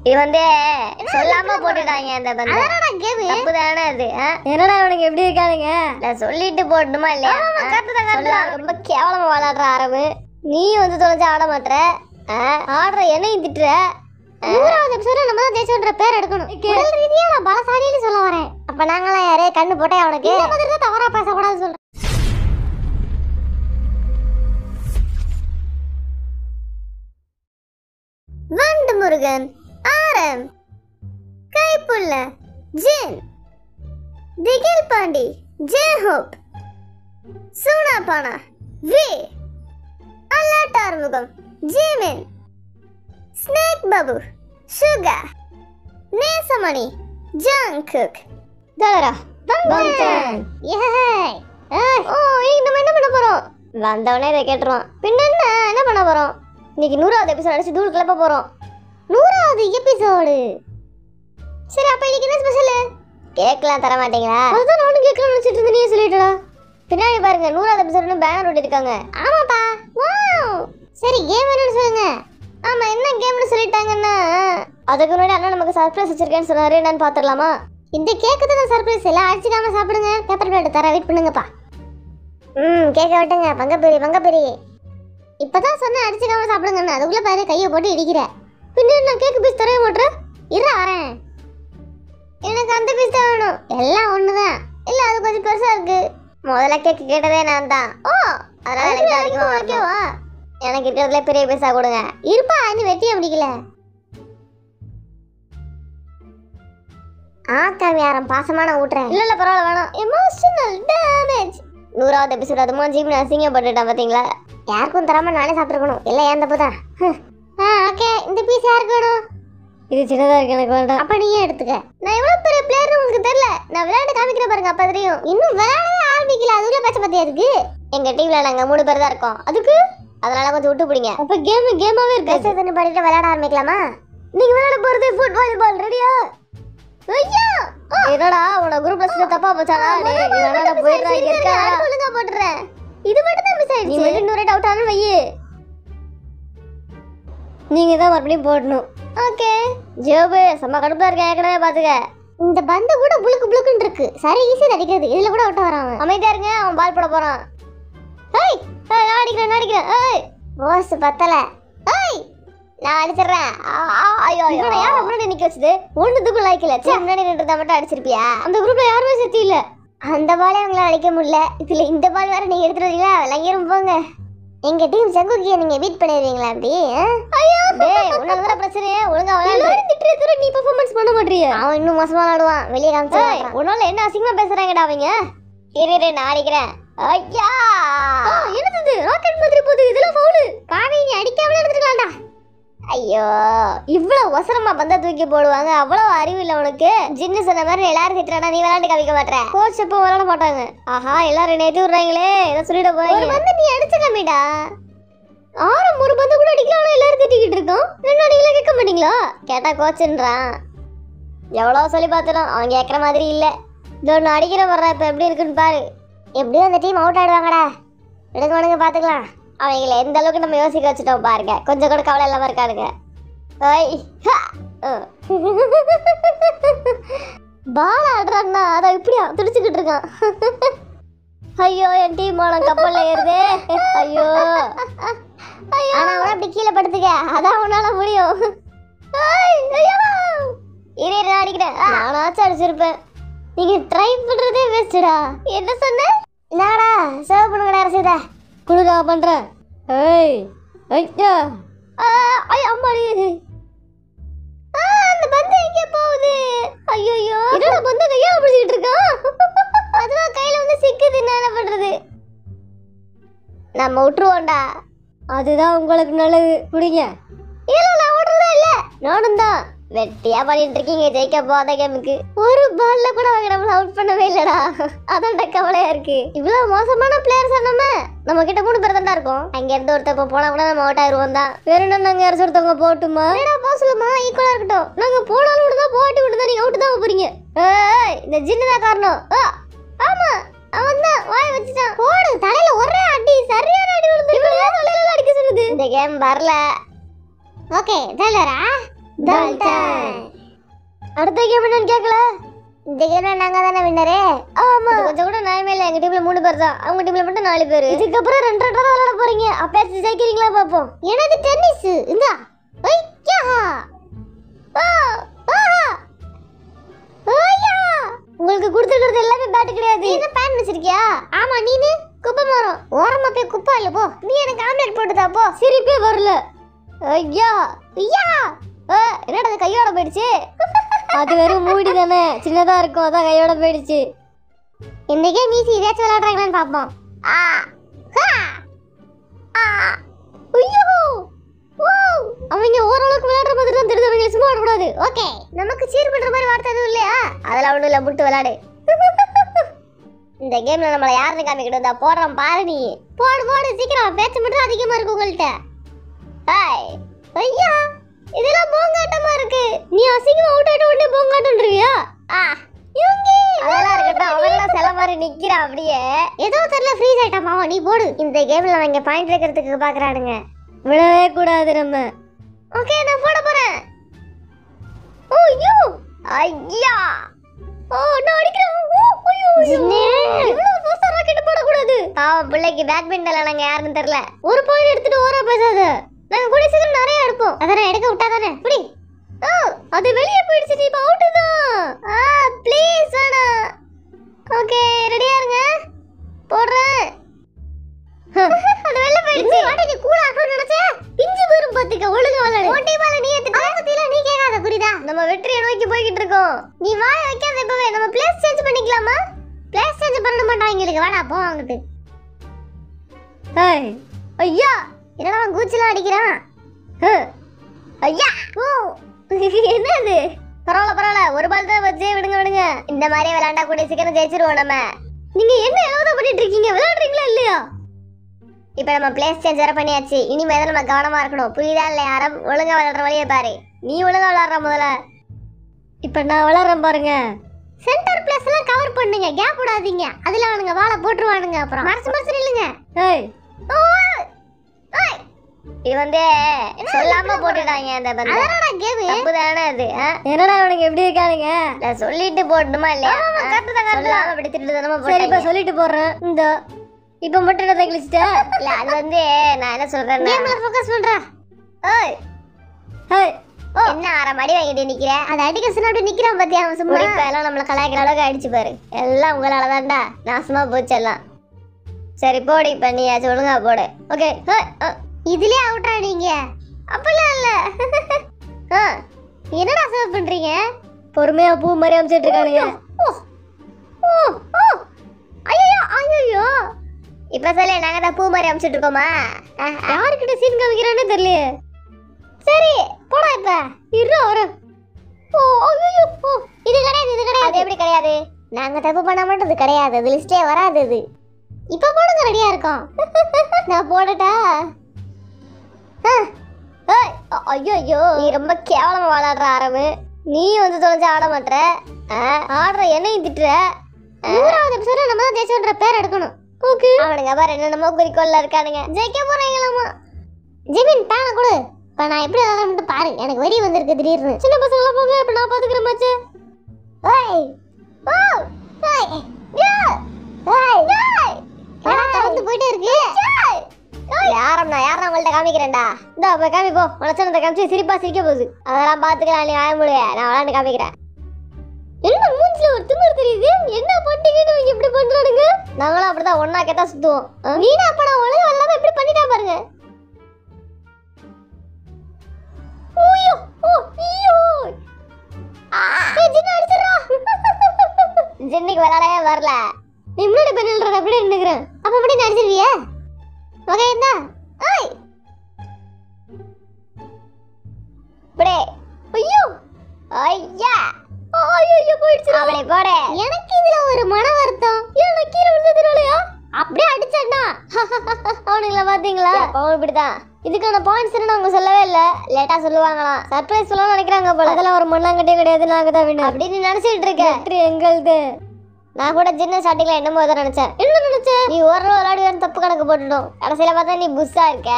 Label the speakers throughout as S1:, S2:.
S1: இது வந்து சொல்லாம போட்டுட்டாங்க அந்த பந்து.
S2: அதனால கேம்
S1: தப்புதானே அது.
S2: என்னடா இவனுக்கு எப்படி இருக்கானுங்க?
S1: நான் சொல்லிட்டு போடணுமா இல்லையா? ரொம்ப கேவலமா விளையாடுற ஆரம்பு. நீ வந்து தொலைஞ்சு ஆட மாட்டற. ஆடுற என்னையும் திட்டுற.
S2: 100வது எபிசோட்ல நம்ம தான் ஜெயிச்சோன்ற பேர் எடுக்கணும். உடல் ரீதியா நான் பலசாலின்னு சொல்ல வரேன்.
S1: அப்ப நாங்களாம் யாரே கண்ணு போட்டே அவனுக்கு
S2: இந்த மாதிரி தான் தவறா பேசக்கூடாது சொல்றேன்.
S1: வண்டு முருகன் ஆரம் Kaipulla Jin Thigil Pandi J Hope Soonapaana V அல்லாட்டார்முகம் Jimin snake Babu Suga Nesamani Jungkook தலரா பங்கன் ஏய் ஓ நம்ம என்ன பண்ண போறோம்? வந்தவனே இதை கேட்டுருவான். பின்ன என்ன பண்ண போறோம்? இன்னைக்கு 100வது எபிசோட் அடிச்சு தூள் கிளப்ப போறோம். 100வது எபிசோடு. சரி அப்ப இன்னைக்கு என்ன ஸ்பெஷல்? கேக்கலாம் தர மாட்டீங்களா?
S2: அதுதான் நானும் கேட்கணும்னு நினைச்சிட்டு இருந்தேன். நீயே சொல்லிட்டடா.
S1: பின்னாடி பாருங்க 100வது எபிசோட்னு பேனர் ஒட்டிருக்காங்க. ஆமாப்பா. வாவ். சரி கேம் என்னன்னு சொல்லுங்க. ஆமா என்ன கேம்னு சொல்லிட்டாங்கன்னா அதுக்கு முன்னாடி அண்ணா நமக்கு சர்ப்ரைஸ் வச்சிருக்கேன்னு சொன்னாரு. என்னன்னு பாத்துடலாமா? இந்த கேக்கு தான் சர்ப்ரைஸ். எல்லாம் அடிச்சுக்காம சாப்பிடுங்க. பேப்பர் பிளேட் தர வெயிட் பண்ணுங்கப்பா. கேக்க விட்டுங்க. பங்கப்பெரி இப்பதான் சொன்ன அடிச்சுக்காம சாப்பிடுங்கன்னு. அதுக்குள்ள பாரு கையை போட்டு இடிக்கிற. பின்ன நான் கேக்கு பீஸ் தரவே மாட்டேன். இருடா வரேன். எனக்கு அந்த பீஸ் தான் வேணும். எல்லாம் ஒண்ணுதான். இல்ல அது கொஞ்சம் பெருசா இருக்கு. முதல்ல கேக்கு கேட்டதே நான் தான். ஓ அதனால எனக்கு அதிகமா ஓகேவா? எனக்கு இருக்கிறதுல பெரிய பீஸா கொடுங்க. இருப்பா இன்னும் வெட்டியே முடிக்கல. காவியாரம் பாசமான ஊட்டுறேன். இல்ல பரவாயில்ல வேணாம். Emotional damage. 100வது எபிசோட் அதுமா ஜீவன் அசிங்கப்பட்டுட்டான் பாத்தீங்களா? யாருக்கும் தராம நானே சாப்பிட்டுருக்கணும். எல்லாம் ஏன் தப்பு தான். ஓகே இந்த பீஸ் யாருக்கு வேணும்?
S2: இது சின்னதா இருக்கு, எனக்கு வேண்டாம்.
S1: அப்ப நீயே எடுத்துக்க. நான் எவ்வளவு பெரிய பிளேயர்னு உங்களுக்கு தெரியல. நான் விளையாட்டு காமிக்கிற பாருங்க அப்ப தெரியும். இன்னும் விளையாடவே ஆரம்பிக்கல. அதுக்குள்ள பேச்ச பத்தியா இருக்கு. எங்க டீம்ல நாங்க 3 பேர் தான் இருக்கோம். அதுக்கு அதனால கொஞ்சம் விட்டு பிடிங்க.
S2: அப்ப கேமாவே இருக்கு.
S1: பேசுறதுன்னு பாடிட்டு விளையாட ஆரம்பிக்கலாமா? நீங்க விளையாட போறது ஃபுட் வாலிபால். ரெடியா? ஐயா என்னடா உன குரூப்ல சில தப்பா போச்சாடா? நீ விளையாட போயிடுறா. இங்க இருக்கா ஒழுங்கா போட்டுறேன். இது மட்டும் தான் மிஸ் ஆயிடுச்சு. நீ மட்டும் இன்னொரு டவுட் ஆனா வையே.
S2: நீங்க தான் மறுபடியும் போடணும்.
S1: ஓகே ஜோபு செம்ம கடுப்பா இருக்க. ஏற்கனவே பாத்துக்க. இந்த பந்து கூட புளுக்குன்னு இருக்கு. சரி ஈஸியா அடிக்கிறது. இதுல கூட விட்டு வரான். அமைதியா இருங்க. அவன் பால் போட போறான். ஏய் நான் அடிக்கிறேன். ஏய் ரோஸ் பத்தல. ஏய் நான் அடிச்சிடுறேன். ஐயோ இவனை யார் முன்னாடி நிக்க வச்சது? ஒண்ணுத்துக்கு லாய்க்கல. சரி முன்னாடி நின்றதா மட்டும் அடிச்சிருப்பியா?
S2: அந்த குரூப்ல யாருமே செத்தி இல்ல.
S1: அந்த பாலே அவங்களால அடிக்க முடியல. இதுல இந்த பால் வேற நீங்க எடுத்துறீங்களா? விளங்கிரும் போங்க. எங்க டீம் செங்குக்கிய நீங்க பீட் பண்ணிடுவீங்களா அப்படி? ஐயோ டேய் உனக்கு தான் பிரச்சனை. ஒழுங்கா விளையாடு.
S2: திட்டுற நீ பெர்ஃபார்மன்ஸ் பண்ண மாட்டறியே.
S1: அவன் இன்னும் மோசமா விளையாடுவான். வெளிய காமிச்சு உன்னால என்ன அசிங்கமா பேசுறாங்கடா அவங்க. இரு நான் அடிக்கிறேன். ஐயா
S2: என்னது ராக்கெட் மாதிரி போகுது. இதெல்லாம் ஃபவுல்.
S1: பாவி நீ அடிக்காமலே எடுத்துக்கலாம்டா. ஐயோ இவ்வளவு ஒசரமா பந்தா தூக்கி போடுவாங்க. அவ்வளவு அறிவு இல்ல உனக்கு. ஜின்னு சொன்ன மாதிரி எல்லாரும் திட்டுறானா நீ விளையாண்டு காமிக்க மாட்டற. கோச் எப்போ விளையாட மாட்டாங்க. ஆஹா எல்லாரும் நேத்தி விடுறாங்களே. இதை சொல்லிட போறீங்க. ஒரு பந்து நீ அடிச்சு காமிடா.
S2: ஆரம் ஒரு பந்து கூட அடிக்கலாம். எல்லாரும் திட்டிக்கிட்டு இருக்கோம். என்ன அடிக்கல கேட்க மாட்டீங்களா?
S1: கேட்டா கோச்சுன்றான். எவ்வளவு சொல்லி பார்த்துடும். அவன் கேட்கற மாதிரி இல்ல. இதோ நான் அடிக்கிற வர்ற இப்ப எப்படி இருக்குன்னு பாரு. எப்படியும் அந்த டீம் அவுட் ஆயிடுவாங்கடா. எடுக்க பாத்துக்கலாம். அவங்களை எந்த அளவுக்கு நம்ம யோசிக்க வச்சுட்டோம் பாருங்க. கொஞ்சம் கூட கவலை இல்லாம இருக்கானுங்க. பால் ஆடுறான்னா அதை இப்படியா துடிச்சுக்கிட்டு இருக்கான். ஐயோ என் டீம் மானம் கப்பல்ல ஏறுதே. ஐயோ ஆனா அவனை அப்படி கீழே படுத்துக்க. அதான் உன்னால முடியும். இரு அடிக்கிறேன். நானாச்சும் அடிச்சிருப்பேன். நீங்க ட்ரை பண்றதே வேஸ்டா. என்ன சொன்ன? என்னடா சேவ் பண்ணுங்கடா ரசீதா.
S2: குடுடா பண்றேன். ஏய் ஐயா
S1: அம்மாடி அந்த பந்து எங்க போகுது? ஐயோ
S2: என்னடா பந்து கையா பிடிச்சிட்டு இருக்கான்?
S1: அதுவா கையில வந்து சிக்குது. என்ன பண்றது? நம்ம விட்டுருவோம்டா.
S2: அதுதான் உங்களுக்கு நல்லது. குடிங்க.
S1: இல்ல நான் விடுறதே இல்ல. நானும் தான் வெட்டியா பண்ணிட்டு இருக்கீங்க. ஜெயிக்க போத கேமுக்கு ஒரு பால்ல கூட அவங்க நம்மள அவுட் பண்ணவே இல்லடா. அதான் கவலையா இருக்கு. இவ்வளவு மோசமான பிளேயர்ஸ் நம்ம கிட்ட 3 பேர் தான் இருக்கோம். அங்க இருந்து ஒருத்தப்ப போனா கூட நம்ம அவுட் ஆயிருவோம் தான்.
S2: வேற என்ன நாங்க யாராச்சும் ஒருத்தவங்க போட்டுமா?
S1: போக சொல்லுமா ஈக்குவலா இருக்கட்டும்.
S2: நாங்க போனாலும் விடுதான் போட்டு விடுதான் நீங்க அவுட் தான் போறீங்க.
S1: இந்த ஜின்னு தான் காரணம். ஆமா அவன் தான் வாய் வச்சுட்டான். போடு தலையில ஒரே அடி. சரியான அடி விழுந்து.
S2: தலையில அடிக்க சொல்லுது.
S1: இந்த கேம் வரல. ஓகே ஜெயிலரா டால்டன். அடுத்த கேம் என்னன்னு கேட்கல. இந்த கேம்ல நாங்க தானே வின்னரே. ஆமா. கொஞ்சம் கூட நியாயமே இல்ல. எங்க டீம்ல 3 பேர் தான். அவங்க டீம்ல மட்டும் 4 பேர். இதுக்கு அப்புறம் 2 2 விளையாட போறீங்க. அப்ப ஜெயிக்கிறீங்களா பாப்போம். என்னது டென்னிஸ்? இந்தா. ஐயா. உங்களுக்கு கொடுத்துக்கிறது எல்லாமே பேட் கிடையாது. என்ன பேன் வச்சிருக்கியா? ஆமா. நீனு குப்பை மரம். ஓரமா போய் குப்பை இல்ல போ. நீ எனக்கு ஆம்லெட் போட்டுதா போ. சிரிப்பே வரல. ஐயா. ஐயா. என்னடா கையோட போயிடுச்சு. அது வெறும் மூடி தானே, சின்னதா இருக்கும், அதான் கையோட போயிடுச்சு. இன்னைக்கே மீசி ஏதாச்சும் விளையாடுறாங்களான்னு பாப்போம். அவங்க ஓரளவுக்கு விளையாடுற மாதிரி தான் தெரியுது. அவங்க சும்மா விடக்கூடாது. ஓகே, நமக்கு சீர் பண்ற மாதிரி வார்த்தை எதுவும் இல்லையா? அதெல்லாம் ஒண்ணும் இல்ல, முட்டு விளையாடு. இந்த கேம்ல நம்மள யாருன்னு காமிக்கிட்டு தான் போடுறோம் பாரு. நீ போடு போடு சீக்கிரம். பேச்சு மட்டும் அதிகமா இருக்கு உங்கள்கிட்ட. ஐயா, இதெல்லாம் போங்காட்டமா இருக்கு. நீ அசிங்கமா அவுட் ஆயிட்ட உடனே போங்காட்டம்ன்றியா? அதெல்லாம் இருக்கட்டும். அவெல்லாம் சில மாதிரி நிக்கிறா அப்படியே. ஏதோ தெரியல ஃப்ரீஸ் ஆயிட்டா மாமா. நீ போடு. இந்த கேம்ல அவங்க பாயிண்ட் வைக்கிறதுக்கு பாக்குறானுங்க. விடவே கூடாது நம்ம. ஓகே, நான் போட போறேன். ஓ யூ. ஐயா. ஓ நான் அடிக்கிறேன். ஓ ஐயோ இவ்வளவு போஸ்டா ராக்கெட் போட கூடாது. பிள்ளைக்கு பேட்மிண்டன்ல நாங்க யாருன்னு தெரியல. ஒரு பாயிண்ட் எடுத்துட்டு ஓரா பேசாத. நாங்க கூட சீக்கிரம் நிறைய எடுப்போம். அத எடுக்க விட்டா தானே. புடி. அது வெளிய போயிடுச்சு. நீ அவுட் தான். ப்ளீஸ் வேணா. ஓகே, ரெடியா இருங்க. போடுறேன். அது வெளிய போயிடுச்சு. வாடா, நீ கூட ஆட்டோ நினைச்சே. பிஞ்சு வரும் பாத்துக்க. ஒழுங்கா விளையாடு. ஓட்டி பால நீ ஏத்துக்க. பத்தில நீ கேக்காத. புரியுதா? நம்ம வெற்றியை நோக்கி போயிட்டு இருக்கோம். நீ வாய வைக்காத. இப்பவே நம்ம பிளேஸ் சேஞ்ச் பண்ணிக்கலாமா? பிளேஸ் சேஞ்ச் பண்ண மாட்டாங்க. வாடா போ அங்கிட்டு. ஹேய் ஐயா, என்னடா அவன் கூச்சலா அடிக்கிறான்? ஐயா. ஓ என்னது? பரவாயில்ல. ஒரு பால் தான் வச்சே. விடுங்க. இந்த மாதிரி விளையாண்டா கூட சீக்கிரம் ஜெயிச்சிருவோம் நம்ம. நீங்க என்ன எழுத பண்ணிட்டு இருக்கீங்க? விளையாடுறீங்களா இல்லையா? இப்ப நம்ம பிளேஸ் சேஞ்ச் வேற பண்ணியாச்சு. இனிமே நம்ம கவனமா இருக்கணும். புரியுதா இல்லையா? யாரும் ஒழுங்கா விளையாடுற வழியை பாரு. நீ ஒழுங்கா விளையாடுற முதல்ல. இப்ப நான் விளையாடுறேன் பாருங்க. சென்டர் பிளேஸ் எல்லாம் கவர் பண்ணுங்க. கேப் விடாதீங்க. அதுல அவனுங்க வாளை போட்டுருவானுங்க. அப்புறம் மறைச்சு இல்லைங்க. இது வந்து சொல்லாம போட்டுட்டாங்க. அந்த பந்து அதனால கேம் தப்புதானே அது. என்னடா இவனுங்க எப்படி இருக்கானுங்க? நான் சொல்லிட்டு போடணுமா இல்லையா? கரெக்ட் தான். சொல்லாம அப்படி திட்டுதனமா போடுறேன். சரி, இப்ப சொல்லிட்டு போறேன். இந்த இப்ப மட்டும் என்ன கிழிச்சிட்ட? இல்ல, அது வந்து நான் என்ன சொல்றேன், கேம்ல ஃபோக்கஸ் பண்றா. ஏய் ஏய், என்ன அரை மடி வாங்கிட்டு நிக்கிற? அத அடிக்க சொன்னா அப்படி நிக்கிறான் பாத்தியா? அவன் சும்மா எல்லாம் நம்மள கலாய்க்கிற அளவுக்கு அடிச்சு பாரு. எல்லாம் உங்களால தான்டா. நாசமா போச்சு எல்லாம். சரி போடு. இப்ப நீ ஒழுங்கா போடு. ஓகே. இதுலயே அவுட் ஆனீங்க. அப்பலாம் இல்ல. என்னடா சேவ் பண்றீங்க? பொறுமையா பூ மாதிரி அம்ச்சிட்டு இருக்கானுங்க. ஐயோ இப்ப சொல்ல. நாங்க தான் பூ மாதிரி அம்ச்சிட்டு இருக்கோமா? யாருக்கிட்ட சீன் காமிக்கிறானே தெரியல. சரி போடா. இப்ப இரு வர. இது கிடையாது. அது எப்படி கிடையாது? நாங்க தப்பு பண்ண மாட்டோம். அது கிடையாது. அது லிஸ்டே வராது. அது இப்ப போடுங்க. ரெடியா இருக்கோம். நான் போடட்டா? ஐயோ, நீ ரொம்ப கேவலமா விளையாடுற ஆரம்பு. நீ வந்து தொலைஞ்சு ஆட மாட்டற. ஆடுற என்னையும் திட்டுற. 100வது எபிசோட்ல நம்ம தான் ஜெயிச்சோன்ற பேர் எடுக்கணும். ஓகே. அவனுங்க பாரு என்னமோ குறிக்கோள்ல இருக்கானுங்க. ஜெயிக்க போறாங்களாமா. ஜெமின் பேனை கொடு. இப்ப நான் எப்படி விளையாடுறேன்னு பாரு. எனக்கு வெறி வந்திருக்கு திடீர்னு. சின்ன பசங்க எல்லாம் போங்க. இப்ப நான் பாத்துக்கிறேன் மச்சி. போயிட்டே இருக்கு. யாரம்னா உங்கள்ட்ட காமிக்கிறேன்டா. இந்த போய் காமி போ. உனச்சனத்தை காமிச்சு சிரிப்பா சிரிக்க போகுது. அதெல்லாம் பாத்துக்கலாம். நீ வாய முடிய. நான் விளையாண்டு காமிக்கிறேன். என்ன மூஞ்சில ஒரு திமிரு தெரியுது? என்ன பண்ணிக்கிட்டு இவங்க இப்படி பண்றானுங்க? நாங்களும் அப்படிதான் ஒன்னா கேட்டா சுத்துவோம். நீனா அப்ப நான் ஒழுங்கா இல்லாம இப்படி பண்ணிட்டா பாருங்க. ஜின்னிக்கு விளையாடவே வரல. நீ முன்னாடி பண்ணிடுற எப்படி நினைக்கிறேன். அப்ப எப்படி நடிச்சிருவிய? ஓகே இந்தா. ஐய் படே. ஐயோ ஐயா. ஐயோ போயிடுச்சு. அவளை போட. எனக்கு இதுல ஒரு மன வருத்தம். எனக்கு கீழ விழுந்ததுனாலயா? அப்படியே அடிச்சேன்னா. அவனுங்கள பாத்தீங்களா? அவன் இப்படிதான். இதுக்கான பாயிண்ட்ஸ் என்ன அவங்க சொல்லவே இல்ல. லேட்டா சொல்லுவாங்களாம். சர்ப்ரைஸ் சொல்லணும்னு நினைக்கிறாங்க போல. அதெல்லாம் ஒரு மண்ணாங்கட்டே கிடையாது. நாங்க தான் வின் அப்படின்னு நினைச்சிட்டு இருக்கேன். வெற்றி எங்களுது. நான் கூட சின்ன ஸ்டார்டிங்ல என்னமோ தான் நினைச்சேன். என்ன நினைச்சேன்? நீ ஓரளவு விளையாடுவேன்னு தப்பு கணக்கு போட்டுட்டோம். கடைசியில பார்த்தா நீ புஷ்ஷா இருக்க.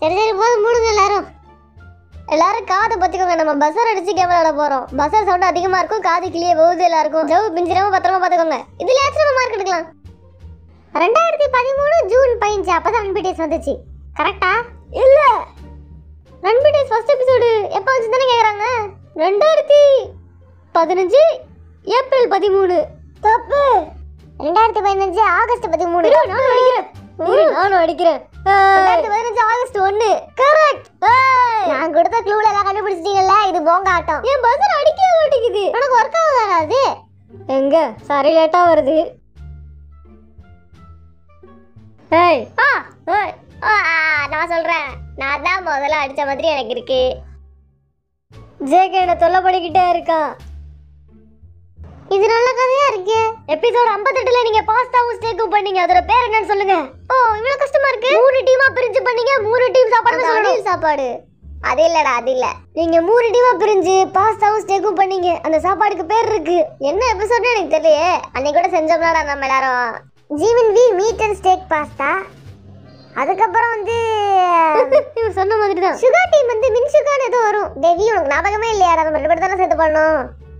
S1: சரி போதும் மூடுங்க எல்லாரும். எல்லாரும் காதை பத்திக்கோங்க. நம்ம பஸ்ஸர் அடிச்சு கேம் விளையாட போறோம். பஸ்ஸர் சவுண்ட் அதிகமா இருக்கும், காது கிளியே போகுது எல்லாருக்கும். ஜவு பிஞ்சிராம பத்திரமா பாத்துக்கோங்க. இதுலயாச்சும் நம்ம மார்க் எடுக்கலாம்.
S2: 2013 ஜூன் 15 அப்பதான் NBTS வந்துச்சு. கரெக்டா?
S1: இல்ல, NBTS ஃபர்ஸ்ட் எபிசோடு எப்ப வந்துச்சு தானே கேக்குறாங்க. 2015 ஏப்ரல் 13. தப்பு.
S2: 2015 ஆகஸ்ட் 13.
S1: நானும் அடிக்கிறேன். 2015 ஆகஸ்ட் 1. கரெக்ட்.
S2: நான் கொடுத்த க்ளூல எல்லாம் கண்டுபிடிச்சிட்டீங்கல்ல, இது போங்க ஆட்டம்.
S1: ஏன் பஸ்ஸர் அடிக்கவே மாட்டேங்குது?
S2: உனக்கு ஒர்க் ஆகுதா அது?
S1: எங்க சாரி லேட்டா வருது. ஏய்
S2: நான் சொல்றேன், நான் தான் முதல்ல அடிச்ச மாதிரி எனக்கு இருக்கு.
S1: ஜேகே என்ன தொல்லை பண்ணிக்கிட்டே இருக்கான்.
S2: இது நல்ல கதையா இருக்கு.
S1: எபிசோட் 58ல நீங்க பாஸ்தாவும் ஸ்டேக்கும் பண்ணீங்க. அதோட பேர் என்னன்னு சொல்லுங்க.
S2: ஓ இவ்வளவு கஷ்டமா இருக்கு.
S1: 3 டீமா பிரிஞ்சு பண்ணீங்க. 3 டீம் சாப்பாடு
S2: அணில் சாப்பாடு. அது இல்லடா, அது இல்ல.
S1: நீங்க 3 டீமா பிரிஞ்சு பாஸ்தாவும் ஸ்டேக்கும் பண்ணீங்க. அந்த சாப்பாடுக்கு பேர் இருக்கு.
S2: என்ன எபிசோட்னு எனக்கு தெரியலையே. அன்னைக்கு கூட செஞ்சோம்லடா நம்ம எல்லாரும். Jeevan V meat and steak pasta. அதுக்கப்புறம் வந்து
S1: இவர் சொன்ன மாதிரி தான்
S2: சுகர் டீம் வந்து மின்சுகான்னு ஏதோ வரும். தேவி உனக்கு ஞாபகமே இல்லையாடா? நம்ம 2 பேர் தானே சேர்த்து பண்ணோம்.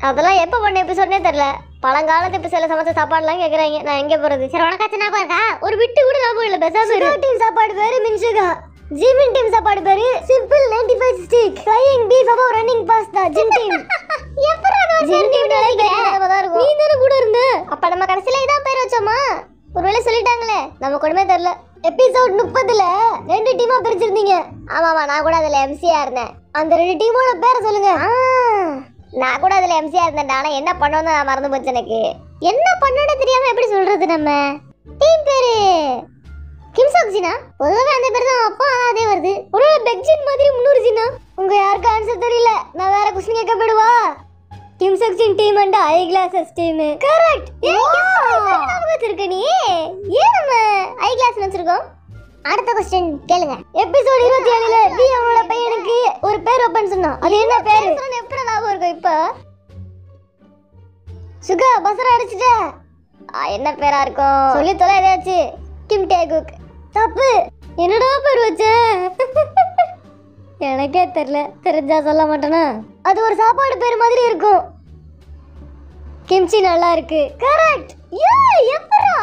S1: அதெல்லாம் எப்ப பண்ண எபிசோட்னே தெரியல. பழங்காலத்து எபிசோட்ல சமைச்ச சாப்பாடுலாம் கேக்குறாங்க. நான் எங்க போறது?
S2: சரி உனக்காச்சும் ஞாபகம் இருக்கா?
S1: ஒரு விட்டு கூட ஞாபகம் இல்ல. பேசாம
S2: சுகர் டீம் சாப்பாடு பேரு மின்சுகா.
S1: ஜிமின் டீம் சாப்பாடு பேரு simple 95 stick. Flying beef above running pasta. Gym team.
S2: எப்பறா அது
S1: ஜிம் டீம்
S2: நீ
S1: தான கூட இருந்த.
S2: அப்ப நம்ம கடைசில இதான் பேர் வச்சோமா?
S1: ஒருவேளை சொல்லிட்டாங்களே, நமக்கு ஒண்ணுமே தெரியல. எபிசோட் 30ல 2 டீமா பிரிச்சிருந்தீங்க.
S2: ஆமாமா, நான் கூட அதுல எம்சியா இருந்தேன்.
S1: அந்த 2 டீமோட பேரை சொல்லுங்க.
S2: நான் கூட அதுல எம்சியா இருந்தேன். ஆனா என்ன பண்ணோம்னு நான் மறந்து போச்சு எனக்கு.
S1: என்ன பண்ணோன்னு தெரியாம எப்படி சொல்றது? நம்ம டீம் பேரு கிம்சாக் ஜினா.
S2: பொதுவாக அந்த பேர் தான் அப்போ அதே வருது.
S1: ஒருவேளை பெக்ஜின் மாதிரி 300 ஜினா. உங்க யாருக்கு ஆன்சர் தெரியல. நான் வேற क्वेश्चन கேட்க போடுவா. கிம்சாக் Jin team and eyeglasses team. Correct.
S2: ஞாபகம் இருக்கு நீ. ஏன் நம்ம ஐ கிளாஸ் வச்சிருக்கோம்? அடுத்த क्वेश्चन கேளுங்க.
S1: எபிசோட் 27ல வி அவனோட பையனுக்கு ஒரு பேர் வைப்பேன்னு சொன்னான். அது என்ன பேரு?
S2: எப்படி ஞாபகம் இருக்கும் இப்ப?
S1: சுகா பஸ்ஸர் அடிச்சிட்ட.
S2: என்ன பேரா இருக்கும்?
S1: சொல்லி தொலை ஏதாச்சும். கிம் டேகுக். தப்பு. என்னடா பேர் வச்ச? எனக்கே தெரியல. தெரிஞ்சா சொல்ல மாட்டேனா? அது ஒரு சாப்பாடு பேர் மாதிரி இருக்கும். கிம்ச்சி நல்லா இருக்கு. கரெக்ட்.
S2: எப்பறா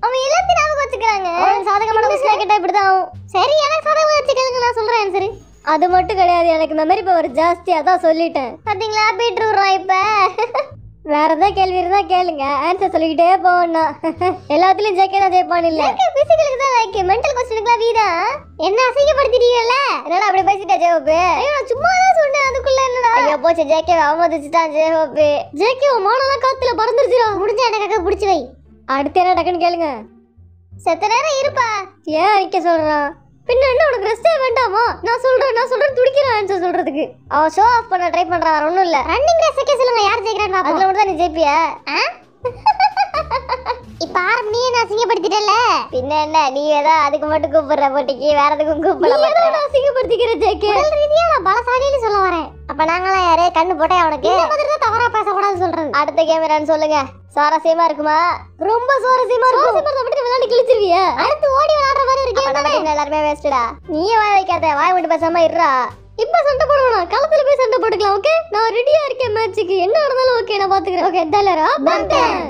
S2: அவன் எல்லாத்தையும் ஞாபகம் வச்சுக்கிறாங்க?
S1: அவன் சாதகமான क्वेश्चन கேட்டா இப்படி தான் ஆகும்.
S2: சரி எனக்கு சாதகமா வச்சுக்கிறதுக்கு நான் சொல்றேன் ஆன்சர்.
S1: அது மட்டும் கிடையாது, எனக்கு மெமரி பவர் ஜாஸ்தி. அதான் சொல்லிட்டேன்.
S2: பாத்தீங்களா பீட்ரூட் இப்ப.
S1: வேற ஏதாவது கேள்வி இருந்தா கேளுங்க. ஆன்சர் சொல்லிக்கிட்டே போகணும்னா எல்லாத்துலயும் ஜெயிக்க தான் ஜெயிப்பான் இல்ல.
S2: பிசிக்கலுக்கு தான் லைக் மென்டல் क्वेश्चनக்குலாம் வீதா என்ன அசிங்கப்படுத்திட்டீங்கல்ல?
S1: என்னடா அப்படி பேசிட்டே ஜெயப்பு?
S2: ஐயோ நான் சும்மா தான் சொன்னேன். அதுக்குள்ள என்னடா?
S1: ஐயோ போச்சு, ஜேகே அவமதிச்சுட்டான் ஜெயப்பு. ஜேகே மானலாம் காத்துல பறந்துருச்சுடா.
S2: முடிஞ்ச எனக்கு பிடிச்சி வை.
S1: அடுத்து என்ன டக்குன்னு கேளுங்க.
S2: செத்த நேரம் இருப்பா.
S1: ஏன் நிக்க சொல்றான்? பின்ன என்ன உனக்கு ரெஸ்டே வேண்டாமா? நான் சொல்றேன் துடிக்கிறேன் ஆன்சர் சொல்றதுக்கு.
S2: அவன் ஷோ ஆஃப் பண்ண ட்ரை பண்றான். வேற ஒண்ணும் இல்ல. ரன்னிங் ரேஸ்க்கே சொல்லுங்க யார் ஜெயிக்கறான்னு பாப்போம்.
S1: அதுல மட்டும் தான் நீ ஜெயிப்பியா?
S2: இப்ப ஆரம் நீ என்ன அசிங்கப்படுத்திட்டல?
S1: பின்ன என்ன நீ ஏதா அதுக்கு மட்டும் கூப்பிடுற போட்டிக்கு வேற எதுக்கும் கூப்பிடல. நீ ஏதா அசிங்கப்படுத்திக்கிற ஜேகே.
S2: உடல் ரீதியா நான் பலசாலின்னு சொல்ல வரேன்.
S1: அப்ப நாங்களாம் யாரே கண்ணு போட்டே அவனுக்கு
S2: இந்த மாதிரி தான் தவறா பேசக்கூடாது சொல்றது.
S1: அடுத்த கேம் என்னன்னு சொல்லுங்க. சுவாரஸ்யமா இருக்குமா? ரொம்ப சுவாரஸ்யமா இருக்கும். அப்படி விளையாடி கிழிச்சிருவியா?
S2: அடுத்து ஓடி விளையாடுற மாதிரி இருக்கு.
S1: நம்ம எல்லாருமே வேஸ்ட்டா. நீயே வாய் வைக்காத. வாய் விட்டு பேசாம இருடா. இப்ப சண்டை போடணும். களத்துல போய் சண்டை போட்டுக்கலாம். ஓகே, நான் ரெடியா இருக்கேன் மேட்ச்சுக்கு. என்ன நடந்தாலும் ஓகே, நான் பாத்துக்கிறேன். ஓகே தலரா பந்தன்.